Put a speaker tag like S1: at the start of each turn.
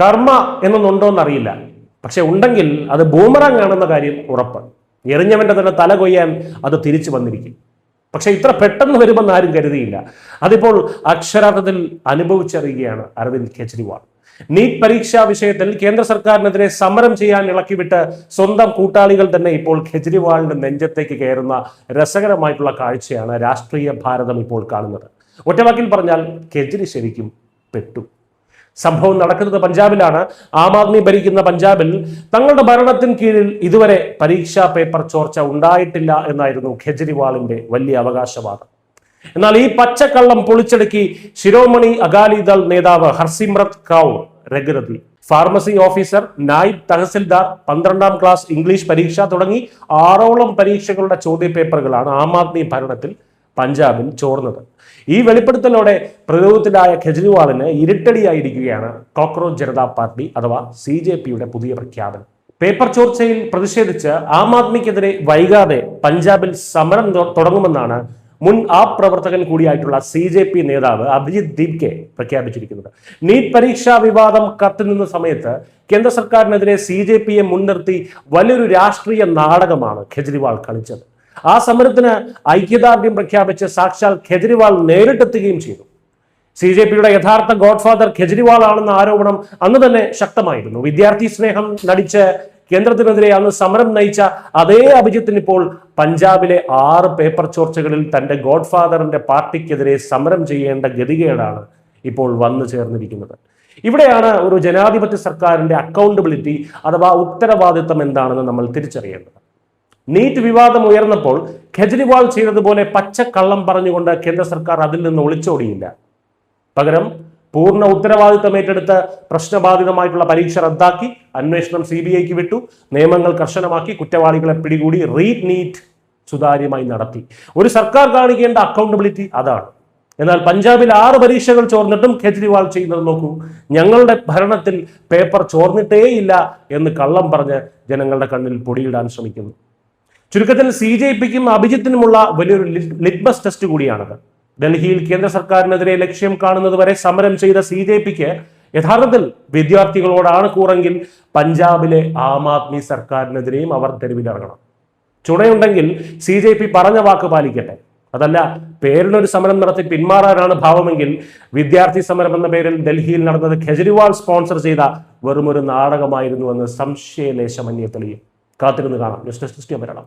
S1: കർമ്മ എന്നൊന്നുണ്ടോയെന്നറിയില്ല. പക്ഷെ ഉണ്ടെങ്കിൽ അത് ബൂമറാങ് ആണെന്ന കാര്യം ഉറപ്പ്. എറിഞ്ഞവന്റെ തന്നെ തല കൊയ്യാൻ അത് തിരിച്ചു വന്നിരിക്കും. പക്ഷെ ഇത്ര പെട്ടെന്ന് വരുമെന്ന് ആരും കരുതിയില്ല. അതിപ്പോൾ അക്ഷരാർത്ഥത്തിൽ അനുഭവിച്ചറിയുകയാണ് അരവിന്ദ് കെജ്രിവാൾ. നീറ്റ് പരീക്ഷാ വിഷയത്തിൽ കേന്ദ്ര സർക്കാരിനെതിരെ സമരം ചെയ്യാൻ ഇളക്കിവിട്ട് സ്വന്തം കൂട്ടാളികൾ തന്നെ ഇപ്പോൾ കെജ്രിവാളിന്റെ നെഞ്ചത്തേക്ക് കയറുന്ന രസകരമായിട്ടുള്ള കാഴ്ചയാണ് രാഷ്ട്രീയ ഭാരതം ഇപ്പോൾ കാണുന്നത്. ഒറ്റവാക്കിൽ പറഞ്ഞാൽ കെജ്രി ശരിക്കും പെട്ടു. സംഭവം നടക്കുന്നത് പഞ്ചാബിലാണ്. ആം ആദ്മി ഭരിക്കുന്ന പഞ്ചാബിൽ തങ്ങളുടെ ഭരണത്തിന് കീഴിൽ ഇതുവരെ പരീക്ഷാ പേപ്പർ ചോർച്ച ഉണ്ടായിട്ടില്ല എന്നായിരുന്നു കെജ്രിവാളിന്റെ വലിയ അവകാശവാദം. എന്നാൽ ഈ പച്ചക്കള്ളം പൊളിച്ചടുക്കി ശിരോമണി അകാലിദൾ നേതാവ് ഹർസിമ്രത് കൗർ രഘുരതി, ഫാർമസി ഓഫീസർ, നായിബ് തഹസിൽദാർ, 12ാം ക്ലാസ് ഇംഗ്ലീഷ് പരീക്ഷ തുടങ്ങി 6ഓളം പരീക്ഷകളുടെ ചോദ്യപേപ്പറുകളാണ് ആം ആദ്മി ഭരണത്തിൽ പഞ്ചാബിൽ ചോർന്നത്. ഈ വെളിപ്പെടുത്തലോടെ പ്രതിരോധത്തിലായ കെജ്രിവാളിന് ഇരുട്ടടിയായിരിക്കുകയാണ് കോക്രോച്ച് ജനതാ പാർട്ടി അഥവാ CJPയുടെ പുതിയ പ്രഖ്യാപനം. പേപ്പർ ചോർച്ചയിൽ പ്രതിഷേധിച്ച് ആം ആദ്മിക്കെതിരെ വൈകാതെ പഞ്ചാബിൽ സമരം തുടങ്ങുമെന്നാണ് മുൻ ആപ്പ് പ്രവർത്തകൻ കൂടിയായിട്ടുള്ള CJP നേതാവ് അഭിജിത് ദീപ്കെ പ്രഖ്യാപിച്ചിരിക്കുന്നത്. നീറ്റ് പരീക്ഷാ വിവാദം കത്തുനിന്ന സമയത്ത് കേന്ദ്ര സർക്കാരിനെതിരെ CJPയെ മുൻനിർത്തി വലിയൊരു രാഷ്ട്രീയ നാടകമാണ് കെജ്രിവാൾ കളിച്ചത്. ആ സമരത്തിന് ഐക്യദാർഢ്യം പ്രഖ്യാപിച്ച് സാക്ഷാൽ കെജ്രിവാൾ നേരിട്ടെത്തുകയും ചെയ്തു. CJPയുടെ യഥാർത്ഥ ഗോഡ്ഫാദർ കെജ്രിവാൾ ആണെന്ന ആരോപണം അന്ന് തന്നെ ശക്തമായിരുന്നു. വിദ്യാർത്ഥി സ്നേഹം നടിച്ച് കേന്ദ്രത്തിനെതിരെ അന്ന് സമരം നയിച്ച അതേ അഭിജിത്തിന് ഇപ്പോൾ പഞ്ചാബിലെ 6 പേപ്പർ ചോർച്ചകളിൽ തന്റെ ഗോഡ്ഫാദറിന്റെ പാർട്ടിക്കെതിരെ സമരം ചെയ്യേണ്ട ഗതികേടാണ് ഇപ്പോൾ വന്നു ചേർന്നിരിക്കുന്നത്. ഇവിടെയാണ് ഒരു ജനാധിപത്യ സർക്കാരിന്റെ അക്കൗണ്ടബിലിറ്റി അഥവാ ഉത്തരവാദിത്തം എന്താണെന്ന് നമ്മൾ തിരിച്ചറിയേണ്ടത്. നീറ്റ് വിവാദം ഉയർന്നപ്പോൾ കെജ്രിവാൾ ചെയ്തതുപോലെ പച്ചക്കള്ളം പറഞ്ഞുകൊണ്ട് കേന്ദ്ര സർക്കാർ അതിൽ നിന്ന് ഒളിച്ചോടിയില്ല. പകരം പൂർണ്ണ ഉത്തരവാദിത്തം ഏറ്റെടുത്ത് പ്രശ്നബാധിതമായിട്ടുള്ള പരീക്ഷ റദ്ദാക്കി, അന്വേഷണം CBIക്ക് വിട്ടു, നിയമങ്ങൾ കർശനമാക്കി, കുറ്റവാളികളെ പിടികൂടി, നീറ്റ് സുതാര്യമായി നടത്തി. ഒരു സർക്കാർ കാണിക്കേണ്ട അക്കൗണ്ടബിലിറ്റി അതാണ്. എന്നാൽ പഞ്ചാബിൽ 6 പരീക്ഷകൾ ചോർന്നിട്ടും കെജ്രിവാൾ ചെയ്യുന്നത് നോക്കൂ. ഞങ്ങളുടെ ഭരണത്തിൽ പേപ്പർ ചോർന്നിട്ടേയില്ല എന്ന് കള്ളം പറഞ്ഞ് ജനങ്ങളുടെ കണ്ണിൽ പൊടിയിടാൻ ശ്രമിക്കുന്നു. ചുരുക്കത്തിൽ CJPക്കും അഭിജിത്തിനുമുള്ള വലിയൊരു ലിറ്റ്മസ് ടെസ്റ്റ് കൂടിയാണത്. ഡൽഹിയിൽ കേന്ദ്ര സർക്കാരിനെതിരെ ലക്ഷ്യം കാണുന്നത് വരെ സമരം ചെയ്ത CJPക്ക് യഥാർത്ഥത്തിൽ വിദ്യാർത്ഥികളോടാണ് കൂറെങ്കിൽ പഞ്ചാബിലെ ആം ആദ്മി സർക്കാരിനെതിരെയും അവർ തെരുവിലിറങ്ങണം. ചുണയുണ്ടെങ്കിൽ CJP പറഞ്ഞ വാക്ക് പാലിക്കട്ടെ. അതല്ല പേരിനൊരു സമരം നടത്തി പിന്മാറാനാണ് ഭാവമെങ്കിൽ വിദ്യാർത്ഥി സമരം എന്ന പേരിൽ ഡൽഹിയിൽ നടന്നത് കെജ്രിവാൾ സ്പോൺസർ ചെയ്ത വെറുമൊരു നാടകമായിരുന്നുവെന്ന് സംശയലേശമന്യേ തെളിയും. കാത്തിരുന്ന് കാണാം. News desk Malayalam.